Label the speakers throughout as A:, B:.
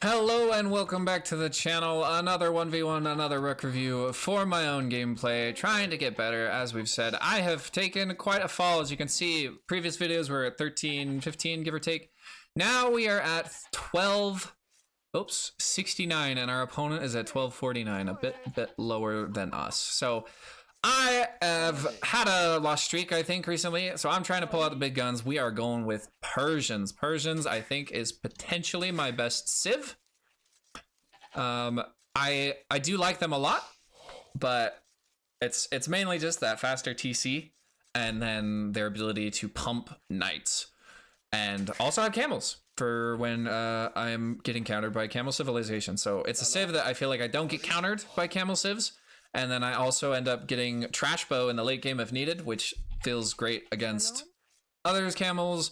A: Hello and welcome back to the channel. Another 1v1, another Rook review for my own gameplay, trying to get better. As we've said, I have taken quite a fall. As you can see, previous videos were at 13, 15, give or take. Now we are at 69, and our opponent is at 1249, a bit lower than us. So I have had a lost streak, I think, recently, so I'm trying to pull out the big guns. We are going with Persians. Persians, I think, is potentially my best civ. I do like them a lot, but it's mainly just that faster TC and then their ability to pump knights, and also have camels for when I'm getting countered by camel civilization. So it's a civ that I feel like I don't get countered by camel civs. And then I also end up getting trash bow in the late game if needed, which feels great against others camels.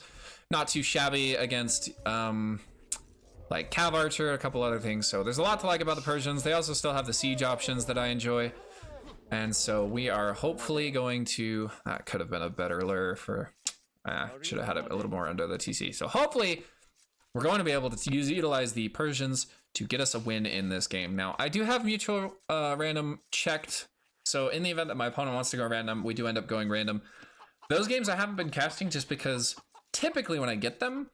A: Not too shabby against like cav archer, a couple other things. So there's a lot to like about the Persians. They also still have the siege options that I enjoy. And so we are hopefully going to, that could have been a better lure for, should have had it a little more under the TC. So hopefully we're going to be able to utilize the Persians to get us a win in this game. Now, I do have mutual random checked. So in the event that my opponent wants to go random, we do end up going random. Those games I haven't been casting just because typically when I get them,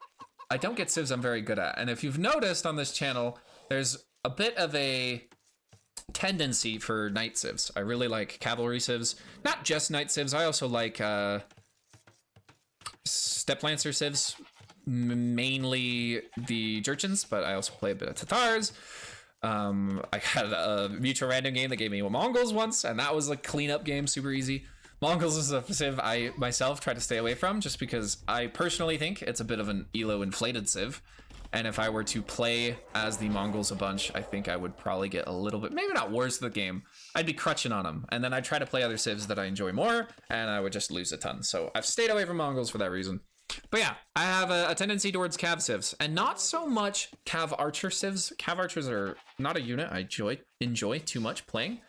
A: I don't get civs I'm very good at. And if you've noticed on this channel, there's a bit of a tendency for knight civs. I really like cavalry civs. Not just knight civs, I also like step lancer civs. Mainly the Jurchens, but I also play a bit of Tatars. I had a mutual random game that gave me Mongols once, and that was a cleanup game, super easy. Mongols is a civ I myself try to stay away from, just because I personally think it's a bit of an elo inflated civ. And if I were to play as the Mongols a bunch, I think I would probably get a little bit, maybe not worse the game. I'd be crutching on them, and then I'd try to play other civs that I enjoy more, and I would just lose a ton. So I've stayed away from Mongols for that reason. But yeah, I have a tendency towards cav civs, and not so much cav archer civs. Cav archers are not a unit I enjoy too much playing.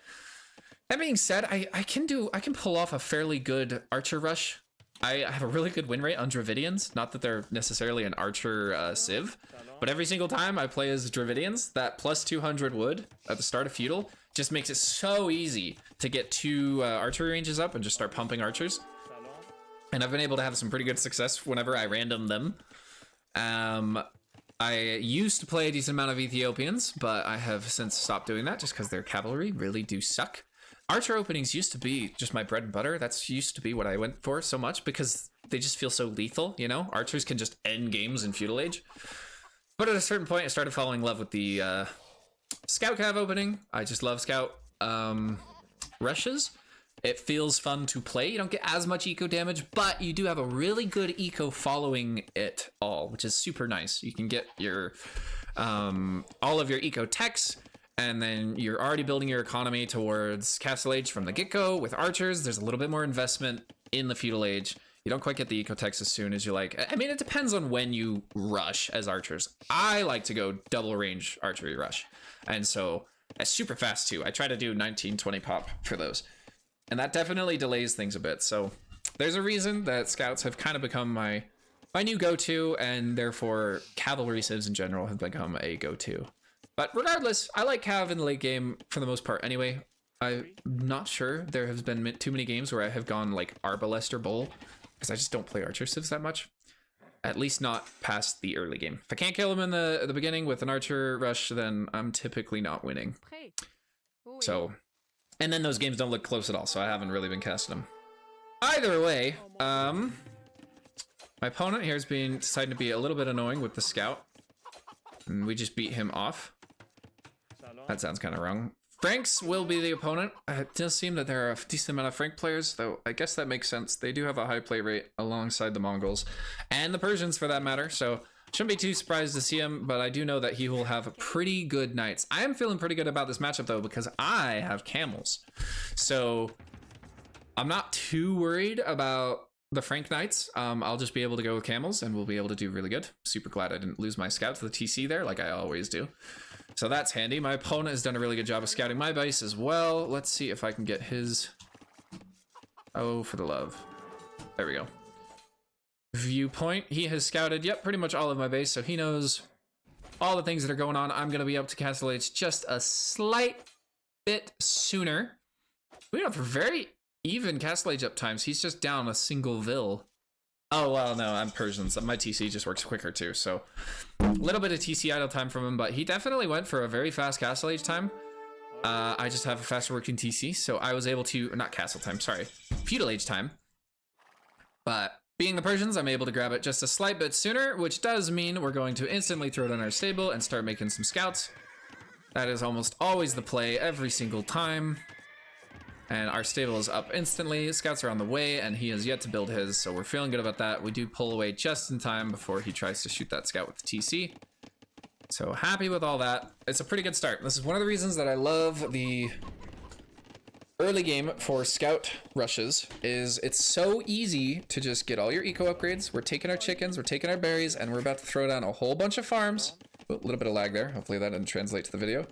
A: That being said, I can pull off a fairly good archer rush. I have a really good win rate on Dravidians. Not that they're necessarily an archer civ, but every single time I play as Dravidians, that plus 200 wood at the start of feudal just makes it so easy to get two archery ranges up and just start pumping archers. And I've been able to have some pretty good success whenever I random them. I used to play a decent amount of Ethiopians, but I have since stopped doing that just because their cavalry really do suck. Archer openings used to be just my bread and butter. That's used to be what I went for so much because they just feel so lethal, you know? Archers can just end games in feudal age. But at a certain point, I started falling in love with the scout cav opening. I just love scout rushes. It feels fun to play. You don't get as much eco damage, but you do have a really good eco following it all, which is super nice. You can get your all of your eco techs, and then you're already building your economy towards Castle Age from the get-go. With archers, there's a little bit more investment in the feudal age. You don't quite get the eco techs as soon as you like. I mean, it depends on when you rush as archers. I like to go double range archery rush, and so that's super fast too. I try to do 19, 20 pop for those. And that definitely delays things a bit. So there's a reason that scouts have kind of become my new go-to, and therefore cavalry civs in general have become a go-to. But regardless, I like cav in the late game for the most part anyway. I'm not sure there has been too many games where I have gone like arbalest or bull, because I just don't play archer civs that much. At least not past the early game. If I can't kill him in the beginning with an archer rush, then I'm typically not winning. So... and then those games don't look close at all, so I haven't really been casting them. Either way, my opponent here is deciding to be a little bit annoying with the scout. And we just beat him off. That sounds kind of wrong. Franks will be the opponent. It does seem that there are a decent amount of Frank players, though I guess that makes sense. They do have a high play rate alongside the Mongols. And the Persians, for that matter, so... shouldn't be too surprised to see him, but I do know that he will have pretty good knights. I am feeling pretty good about this matchup, though, because I have camels. So I'm not too worried about the Frank knights. I'll just be able to go with camels, and we'll be able to do really good. Super glad I didn't lose my scout to the TC there, like I always do. So that's handy. My opponent has done a really good job of scouting my base as well. Let's see if I can get his... oh, for the love. There we go. Viewpoint. He has scouted, yep, pretty much all of my base, so he knows all the things that are going on, I'm going to be up to Castle Age just a slight bit sooner. We have very even Castle Age up times. He's just down a single vil. Oh, well, no, I'm Persians. My TC just works quicker too, so a little bit of TC idle time from him, but he definitely went for a very fast Castle Age time. I just have a faster working TC, so I was able to, not Castle time, sorry, Feudal Age time. But being the Persians, I'm able to grab it just a slight bit sooner, which does mean we're going to instantly throw down our stable and start making some scouts. That is almost always the play every single time. And our stable is up instantly. Scouts are on the way, and he has yet to build his, so we're feeling good about that. We do pull away just in time before he tries to shoot that scout with the TC. So happy with all that. It's a pretty good start. This is one of the reasons that I love the early game for scout rushes, is it's so easy to just get all your eco upgrades. We're taking our chickens, we're taking our berries, and we're about to throw down a whole bunch of farms. Oh, a little bit of lag there. Hopefully that didn't translate to the video.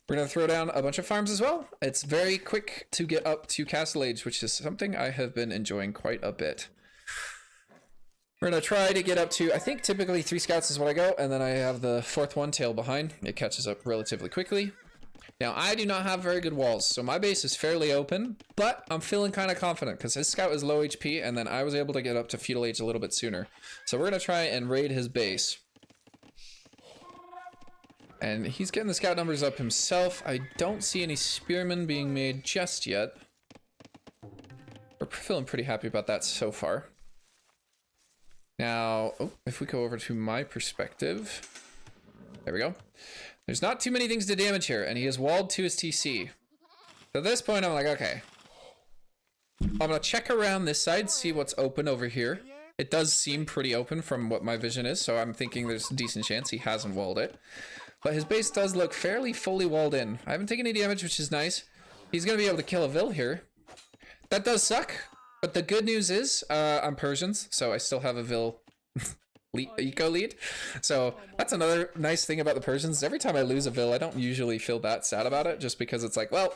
A: We're going to throw down a bunch of farms as well. It's very quick to get up to Castle Age, which is something I have been enjoying quite a bit. We're going to try to get up to, I think typically 3 scouts is what I go, and then I have the 4th one tail behind. It catches up relatively quickly. Now, I do not have very good walls, so my base is fairly open, but I'm feeling kind of confident because his scout is low HP, and then I was able to get up to Feudal Age a little bit sooner. So we're going to try and raid his base. And he's getting the scout numbers up himself. I don't see any spearmen being made just yet. We're feeling pretty happy about that so far. Now, oh, if we go over to my perspective, there we go. There's not too many things to damage here, and he is walled to his TC. So at this point, I'm like, okay. I'm gonna check around this side, see what's open over here. It does seem pretty open from what my vision is, so I'm thinking there's a decent chance he hasn't walled it. But his base does look fairly fully walled in. I haven't taken any damage, which is nice. He's going to be able to kill a vil here. That does suck. But the good news is I'm Persians, so I still have a vil eco lead. So that's another nice thing about the Persians. Every time I lose a vil, I don't usually feel that sad about it, just because it's like, well,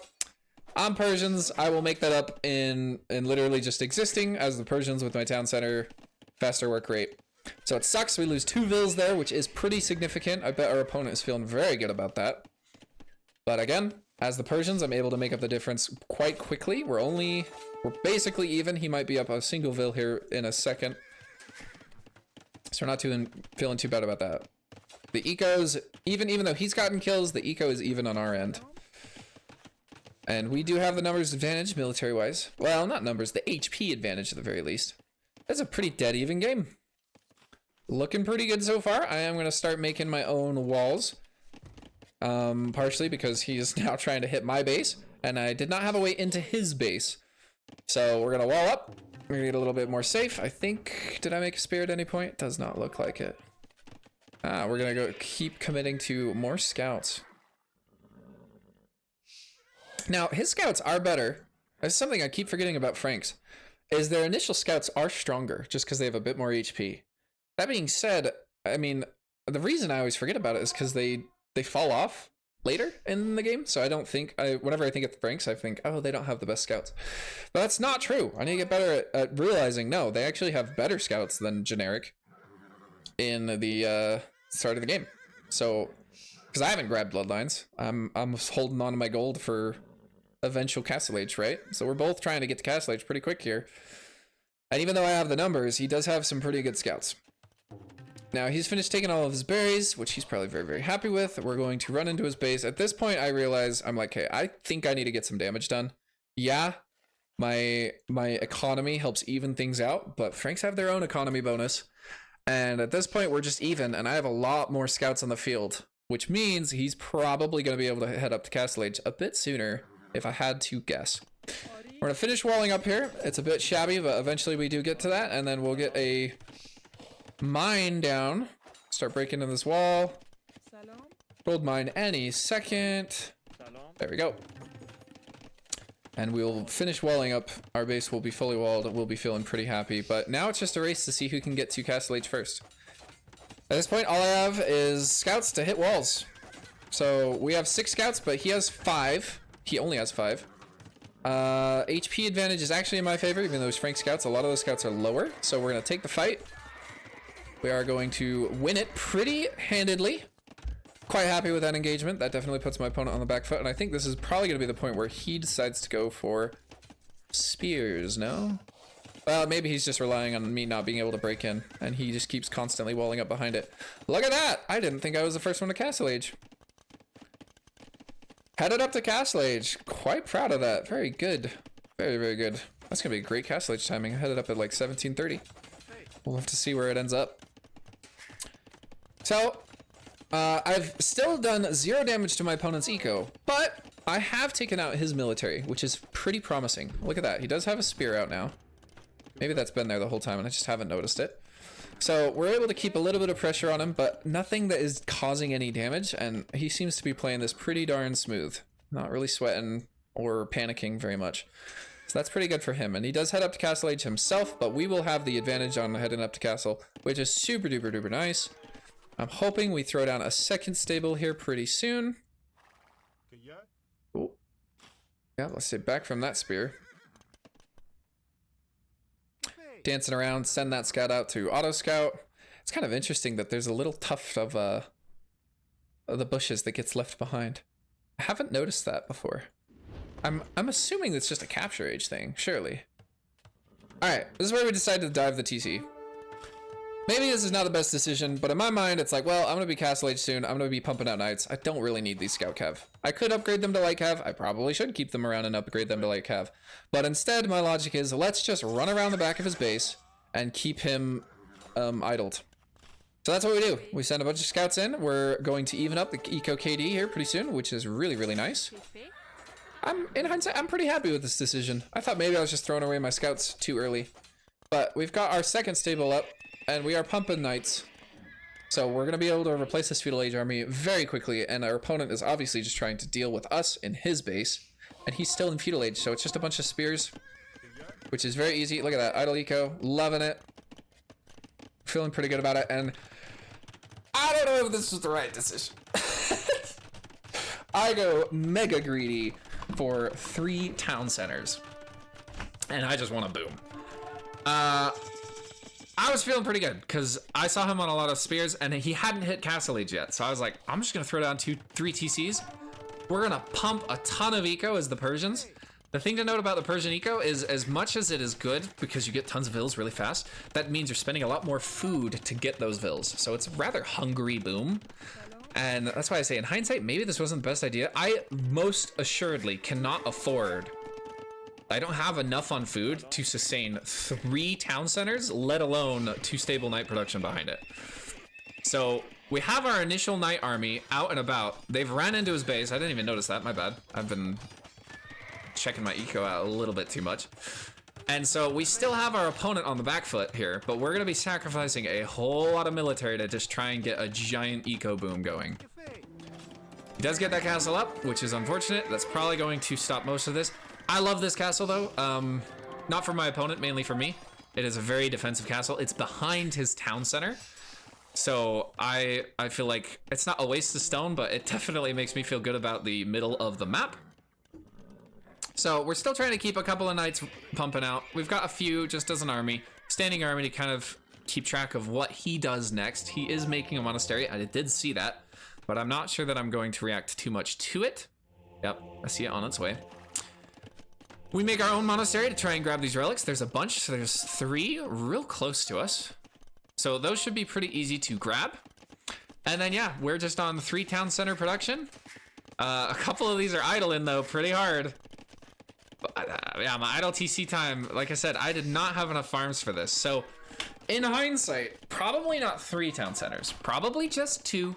A: I'm Persians. I will make that up in literally just existing as the Persians with my town center, faster work rate. So it sucks. We lose 2 vils there, which is pretty significant. I bet our opponent is feeling very good about that. But again, as the Persians, I'm able to make up the difference quite quickly. We're basically even. He might be up a single vil here in a second. So we're not feeling too bad about that. The eco's, even though he's gotten kills, the eco is even on our end. And we do have the numbers advantage military-wise. Well, not numbers, the HP advantage at the very least. That's a pretty dead even game. Looking pretty good so far. I am going to start making my own walls. Partially because he is now trying to hit my base, and I did not have a way into his base. So we're going to wall up. We're going to get a little bit more safe. I think, did I make a spear at any point? Does not look like it. We're going to go keep committing to more scouts. Now, his scouts are better. That's something I keep forgetting about Frank's, is their initial scouts are stronger just because they have a bit more HP. That being said, I mean, the reason I always forget about it is because they fall off later in the game. So I don't think, whenever I think of Franks, I think, oh, they don't have the best scouts. But that's not true. I need to get better at realizing, no, they actually have better scouts than generic in the start of the game. So, because I haven't grabbed bloodlines, I'm holding on to my gold for eventual Castle Age, right? So we're both trying to get to Castle Age pretty quick here. And even though I have the numbers, he does have some pretty good scouts. Now, he's finished taking all of his berries, which he's probably very, very happy with. We're going to run into his base. At this point, I realize, I'm like, hey, I think I need to get some damage done. Yeah, my economy helps even things out, but Franks have their own economy bonus. And at this point, we're just even, and I have a lot more scouts on the field, which means he's probably going to be able to head up to Castle Age a bit sooner, if I had to guess. We're going to finish walling up here. It's a bit shabby, but eventually we do get to that, and then we'll get a mine down. Start breaking into this wall. Gold mine any second. There we go. And we'll finish walling up. Our base will be fully walled. We'll be feeling pretty happy. But now it's just a race to see who can get to Castle Age first. At this point, all I have is scouts to hit walls. So we have 6 scouts, but he has 5. He only has 5. HP advantage is actually in my favor, even though it's Frank scouts. A lot of those scouts are lower. So we're going to take the fight. We are going to win it pretty handedly. Quite happy with that engagement. That definitely puts my opponent on the back foot, and I think this is probably going to be the point where he decides to go for spears, no? Well, maybe he's just relying on me not being able to break in, and he just keeps constantly walling up behind it. Look at that! I didn't think I was the first one to Castle Age. Headed up to Castle Age. Quite proud of that. Very good. Very, very good. That's going to be a great Castle Age timing. I headed up at like 17:30. We'll have to see where it ends up. So, I've still done 0 damage to my opponent's eco, but I have taken out his military, which is pretty promising. Look at that. He does have a spear out now. Maybe that's been there the whole time and I just haven't noticed it. So we're able to keep a little bit of pressure on him, but nothing that is causing any damage, and he seems to be playing this pretty darn smooth. Not really sweating or panicking very much. So that's pretty good for him, and he does head up to Castle Age himself, but we will have the advantage on heading up to Castle, which is super duper duper nice. I'm hoping we throw down a second stable here pretty soon. Oh. Yeah, let's say back from that spear. Dancing around, send that scout out to auto scout. It's kind of interesting that there's a little tuft of the bushes that gets left behind. I haven't noticed that before. I'm assuming it's just a capture age thing, surely. All right, this is where we decided to dive the TC. Maybe this is not the best decision, but in my mind, it's like, well, I'm gonna be Castle Age soon. I'm gonna be pumping out knights. I don't really need these scout cav. I could upgrade them to light cav. I probably should keep them around and upgrade them to light cav. But instead, my logic is, let's just run around the back of his base and keep him idled. So that's what we do. We send a bunch of scouts in. We're going to even up the eco KD here pretty soon, which is really, really nice. In hindsight, I'm pretty happy with this decision. I thought maybe I was just throwing away my scouts too early. But we've got our second stable up. And we are pumping knights. So we're going to be able to replace this feudal age army very quickly. And our opponent is obviously just trying to deal with us in his base. And he's still in feudal age. So it's just a bunch of spears, which is very easy. Look at that. Idle eco. Loving it. Feeling pretty good about it. And I don't know if this was the right decision. I go mega greedy for 3 town centers. And I just want to boom. I was feeling pretty good because I saw him on a lot of spears and he hadn't hit Castle Age yet. So I was like, I'm just going to throw down 3 TCs. We're going to pump a ton of eco as the Persians. The thing to note about the Persian eco is as much as it is good because you get tons of vills really fast, that means you're spending a lot more food to get those vills. So it's rather hungry boom. And that's why I say in hindsight, maybe this wasn't the best idea. I most assuredly cannot afford. I don't have enough on food to sustain 3 town centers, let alone 2 stable knight production behind it. So we have our initial knight army out and about. They've ran into his base. I didn't even notice that, my bad. I've been checking my eco out a little bit too much. And so we still have our opponent on the back foot here, but we're gonna be sacrificing a whole lot of military to just try and get a giant eco boom going. He does get that castle up, which is unfortunate. That's probably going to stop most of this. I love this castle though, not for my opponent, mainly for me. It is a very defensive castle. It's behind his town center. So I feel like it's not a waste of stone, but it definitely makes me feel good about the middle of the map. So we're still trying to keep a couple of knights pumping out. We've got a few just as an army, standing army to kind of keep track of what he does next. He is making a monastery. I did see that, but I'm not sure that I'm going to react too much to it. Yep, I see it on its way. We make our own monastery to try and grab these relics. There's a bunch, so there's 3 real close to us. So those should be pretty easy to grab. And then yeah, we're just on 3 town center production. A couple of these are idling though, pretty hard. But, yeah, my idle TC time, like I said, I did not have enough farms for this. So in hindsight, probably not 3 town centers, probably just 2.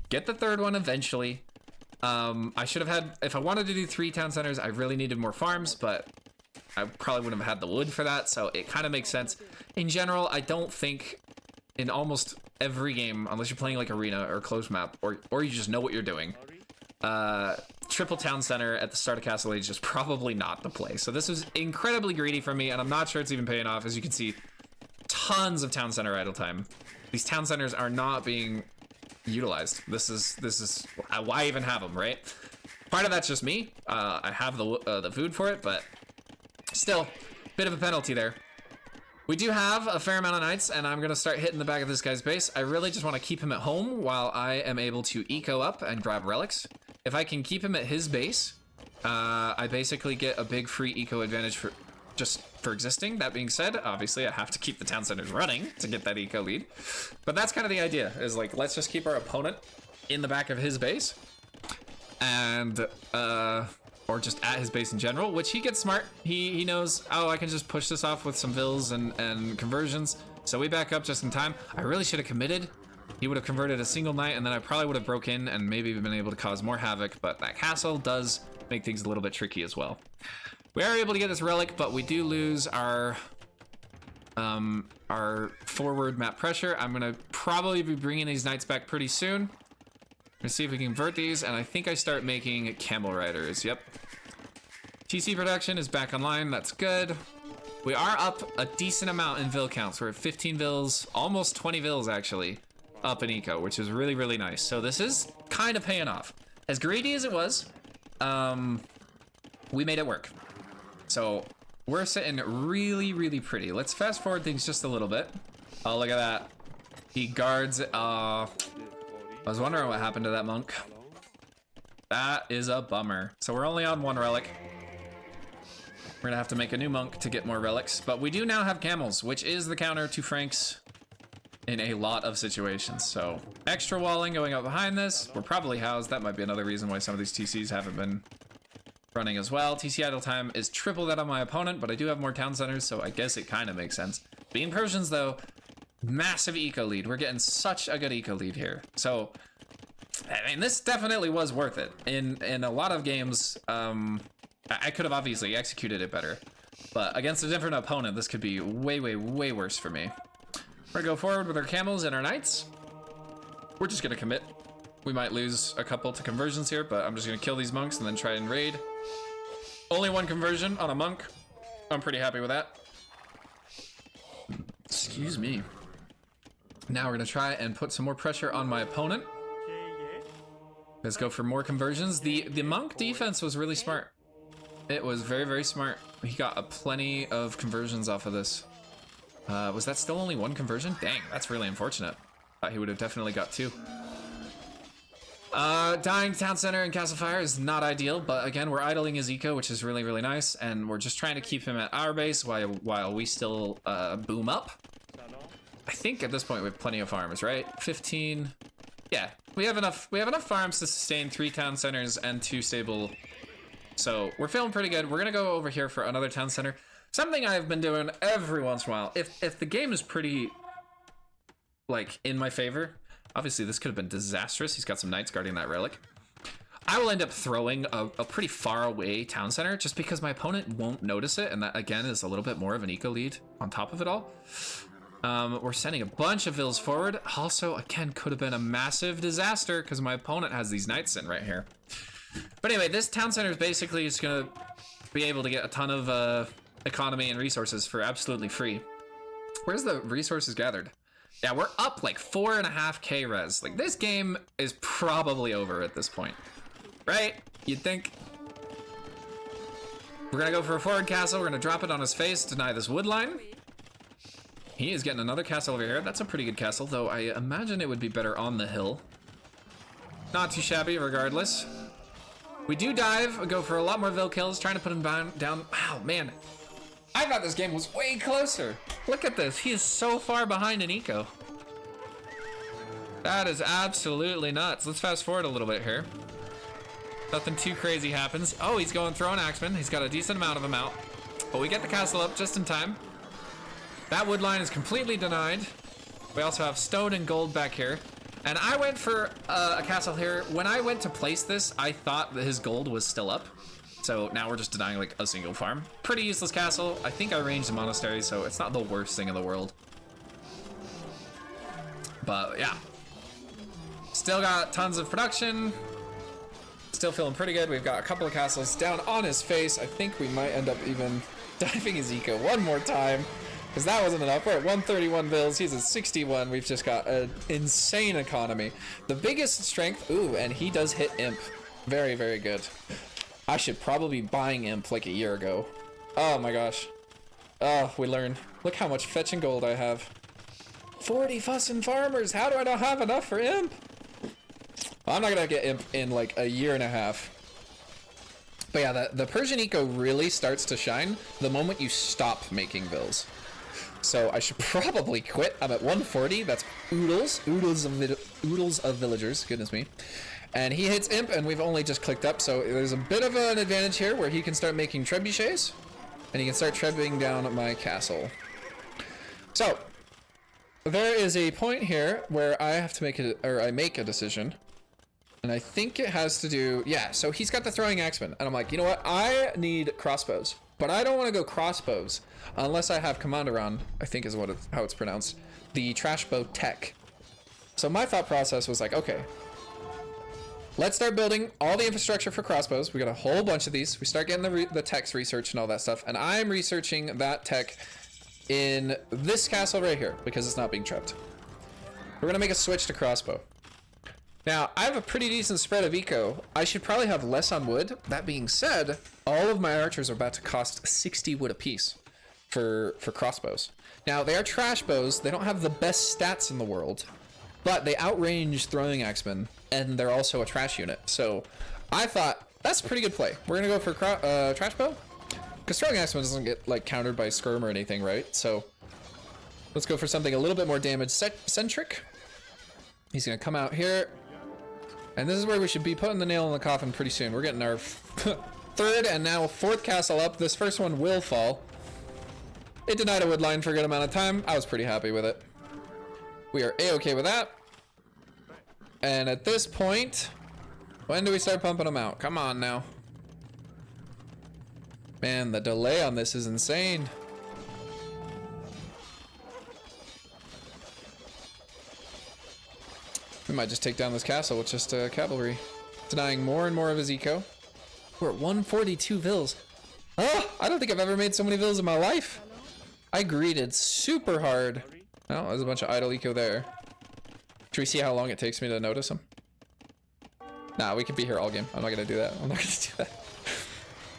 A: Get the 3rd one eventually. I should have had, if I wanted to do 3 town centers, I really needed more farms, but I probably wouldn't have had the wood for that, so it kind of makes sense. In general, I don't think in almost every game, unless you're playing like arena or closed map, or you just know what you're doing, triple town center at the start of Castle Age is probably not the play. So this was incredibly greedy for me, and I'm not sure it's even paying off. As you can see, tons of town center idle time. These town centers are not being utilized. This is why even have them, right? Part of that's just me. I have the food for it, but still, bit of a penalty there. We do have a fair amount of knights, and I'm going to start hitting the back of this guy's base. I really just want to keep him at home while I am able to eco up and grab relics. If I can keep him at his base, I basically get a big free eco advantage for existing. That being said, obviously I have to keep the town centers running to get that eco lead. But that's kind of the idea, is like, let's just keep our opponent in the back of his base. And, or just at his base in general, which he gets smart. He knows, oh, I can just push this off with some vills and conversions. So we back up just in time. I really should have committed. He would have converted a single knight, and then I probably would have broke in and maybe been able to cause more havoc, but that castle does make things a little bit tricky as well. We are able to get this relic, but we do lose our forward map pressure. I'm gonna probably be bringing these knights back pretty soon. Let's see if we can convert these, and I think I start making camel riders. Yep. TC production is back online. That's good. We are up a decent amount in vill counts. We're at 15 vills, almost 20 vills actually, up in eco, which is really, really nice. So this is kind of paying off. As greedy as it was, we made it work. So we're sitting really, really pretty. Let's fast forward things just a little bit. Oh, look at that. He guards, I was wondering what happened to that monk. That is a bummer. So we're only on one relic. We're gonna have to make a new monk to get more relics, but we do now have camels, which is the counter to Franks in a lot of situations. So extra walling going up behind this. We're probably housed. That might be another reason why some of these TCs haven't been running as well. TC idle time is triple that on my opponent, but I do have more town centers, so I guess it kind of makes sense. Being Persians though, massive eco lead. We're getting such a good eco lead here. So, I mean, this definitely was worth it. In a lot of games, I could have obviously executed it better, but against a different opponent, this could be way, way, way worse for me. We're gonna go forward with our camels and our knights. We're just gonna commit. We might lose a couple to conversions here, but I'm just gonna kill these monks and then try and raid. Only one conversion on a monk. I'm pretty happy with that. Excuse me. Now we're gonna try and put some more pressure on my opponent. Let's go for more conversions. The monk defense was really smart. It was very, very smart. He got a plenty of conversions off of this. Was that still only one conversion? Dang, that's really unfortunate. Thought he would have definitely got two. Dying town center and castle fire is not ideal, but again, we're idling his eco, which is really, really nice, and we're just trying to keep him at our base while we still boom up. I think at this point we have plenty of farms, right? 15. Yeah, we have enough farms to sustain 3 town centers and 2 stable. So we're feeling pretty good. We're gonna go over here for another town center. Something I've been doing every once in a while. If the game is pretty, like, in my favor, obviously this could have been disastrous. He's got some knights guarding that relic. I will end up throwing a pretty far away town center just because my opponent won't notice it, and that again is a little bit more of an eco lead on top of it all. We're sending a bunch of vills forward. Also, again, could have been a massive disaster because my opponent has these knights sitting right here. But anyway, this town center is basically just gonna be able to get a ton of economy and resources for absolutely free. Where's the resources gathered? Yeah, we're up like 4.5k res. Like, this game is probably over at this point, right? You'd think. We're gonna go for a forward castle. We're gonna drop it on his face, deny this wood line. He is getting another castle over here. That's a pretty good castle, though I imagine it would be better on the hill. Not too shabby regardless. We do dive, go for a lot more vill kills, trying to put him down. Wow, man. I thought this game was way closer. Look at this. He is so far behind in eco. That is absolutely nuts. Let's fast forward a little bit here. Nothing too crazy happens. Oh, he's going throwing Axemen. He's got a decent amount of them out. But we get the castle up just in time. That wood line is completely denied. We also have stone and gold back here. And I went for a castle here. When I went to place this, I thought that his gold was still up. So now we're just denying like a single farm. Pretty useless castle. I think I ranged the monastery, so it's not the worst thing in the world. But yeah. Still got tons of production. Still feeling pretty good. We've got a couple of castles down on his face. I think we might end up even diving his eco one more time, because that wasn't enough. We're at 131 bills. He's at 61. We've just got an insane economy. The biggest strength. Ooh, and he does hit imp. Very, very good. I should probably be buying imp like a year ago. Oh my gosh. Oh, we learn. Look how much fetching gold I have. 40 fussing farmers. How do I not have enough for imp? Well, I'm not gonna get imp in like a year and a half. But yeah, the Persian eco really starts to shine the moment you stop making vills. So I should probably quit. I'm at 140. That's oodles of villagers. Goodness me. And he hits imp, and we've only just clicked up. So there's a bit of an advantage here where he can start making trebuchets, and he can start trebuing down my castle. So there is a point here where I have to make I make a decision. And I think it has to do, yeah, so he's got the throwing axemen. And I'm like, you know what? I need crossbows. But I don't want to go crossbows unless I have commander on, I think is how it's pronounced, the trash bow tech. So my thought process was like, okay, let's start building all the infrastructure for crossbows. We got a whole bunch of these. We start getting the tech's research and all that stuff. And I'm researching that tech in this castle right here because it's not being trapped. We're going to make a switch to crossbow. Now, I have a pretty decent spread of eco. I should probably have less on wood. That being said, all of my archers are about to cost 60 wood apiece for crossbows. Now, they are trash bows. They don't have the best stats in the world, but they outrange throwing axemen, and they're also a trash unit. So I thought, that's a pretty good play. We're going to go for trash bow, because throwing axemen doesn't get like countered by skirm or anything, right? So let's go for something a little bit more damage-centric. He's going to come out here. And this is where we should be putting the nail in the coffin pretty soon. We're getting our third and now fourth castle up. This first one will fall. It denied a wood line for a good amount of time. I was pretty happy with it. We are a-okay with that. And at this point, when do we start pumping them out? Come on now. Man, the delay on this is insane. We might just take down this castle with just cavalry. Denying more and more of his eco. We're at 142 vills. Oh, I don't think I've ever made so many vills in my life. I greeted super hard. Oh, there's a bunch of idle eco there. Should we see how long it takes me to notice them? Nah, we could be here all game. I'm not gonna do that. I'm not gonna do that.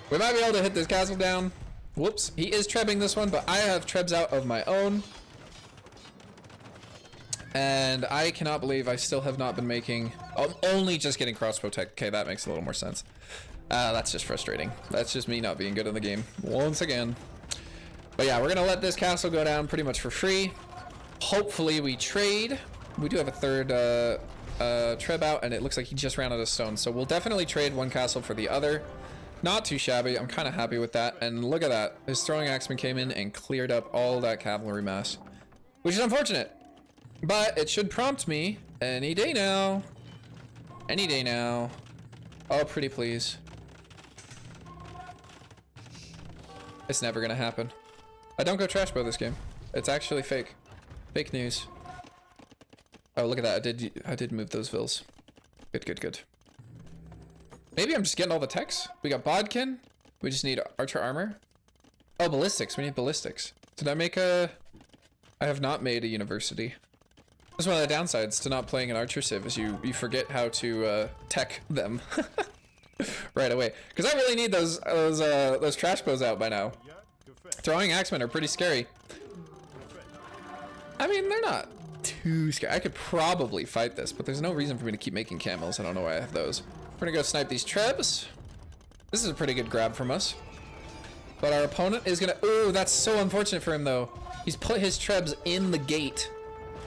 A: We might be able to hit this castle down. Whoops. He is trebbing this one, but I have trebs out of my own. And I cannot believe I still have not been making... I'm only just getting crossbow tech. Okay, that makes a little more sense. That's just frustrating. That's just me not being good in the game. Once again. But yeah, we're going to let this castle go down pretty much for free. Hopefully we trade. We do have a third treb out, and it looks like he just ran out of stone. So we'll definitely trade one castle for the other. Not too shabby. I'm kind of happy with that. And look at that. His throwing axeman came in and cleared up all that cavalry mass. Which is unfortunate. But it should prompt me any day now. Any day now. Oh, pretty please. It's never gonna happen. I don't go trash bow this game. It's actually fake. Fake news. Oh, look at that. I did move those vills. Good, good, good. Maybe I'm just getting all the techs. We got bodkin. We just need archer armor. Oh, ballistics. We need ballistics. Did I make a... I have not made a university. That's one of the downsides to not playing an archer civ is you forget how to tech them right away. Because I really need those trash bows out by now. Throwing axemen are pretty scary. I mean, they're not too scary. I could probably fight this, but there's no reason for me to keep making camels. I don't know why I have those. We're gonna go snipe these trebs. This is a pretty good grab from us. But our opponent is gonna... Ooh, that's so unfortunate for him though. He's put his trebs in the gate.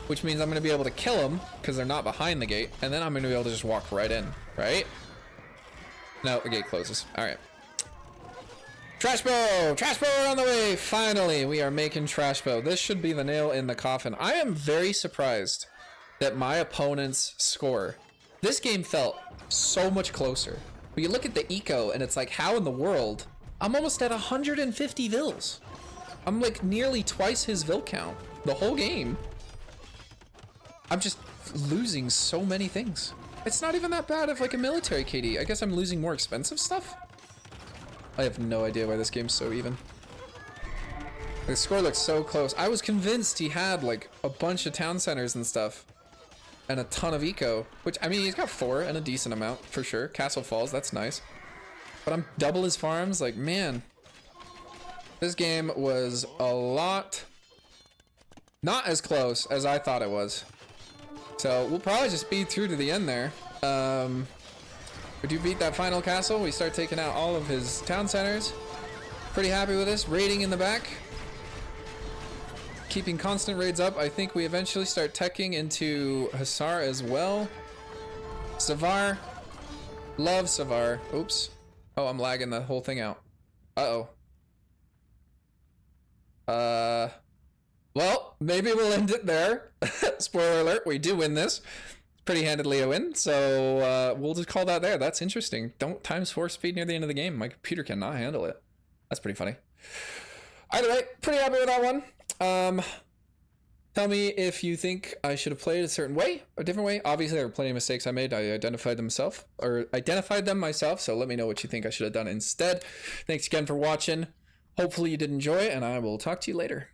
A: Which means I'm going to be able to kill them because they're not behind the gate. And then I'm going to be able to just walk right in, right? No, the gate closes. All right. Trash bow! Trash bow on the way! Finally, we are making trash bow. This should be the nail in the coffin. I am very surprised that my opponent's score. This game felt so much closer. But you look at the eco and it's like, how in the world? I'm almost at 150 vills. I'm like nearly twice his vill count. The whole game. I'm just losing so many things. It's not even that bad of like a military KD. I guess I'm losing more expensive stuff. I have no idea why this game's so even. The score looks so close. I was convinced he had like a bunch of town centers and stuff. And a ton of eco. Which, I mean, he's got 4 and a decent amount for sure. Castle Falls, that's nice. But I'm double his farms. Like, man. This game was a lot not as close as I thought it was. So we'll probably just speed through to the end there. We do beat that final castle. We start taking out all of his town centers. Pretty happy with this. Raiding in the back. Keeping constant raids up. I think we eventually start teching into Hussar as well. Savar. Love Savar. Oops. Oh, I'm lagging the whole thing out. Uh-oh. Well, maybe we'll end it there. Spoiler alert, we do win this. Pretty handedly a win, so we'll just call that there. That's interesting. Don't ×4 speed near the end of the game. My computer cannot handle it. That's pretty funny. Either way, pretty happy with that one. Tell me if you think I should have played a certain way, a different way. Obviously, there were plenty of mistakes I made. I identified them myself, so let me know what you think I should have done instead. Thanks again for watching. Hopefully you did enjoy, and I will talk to you later.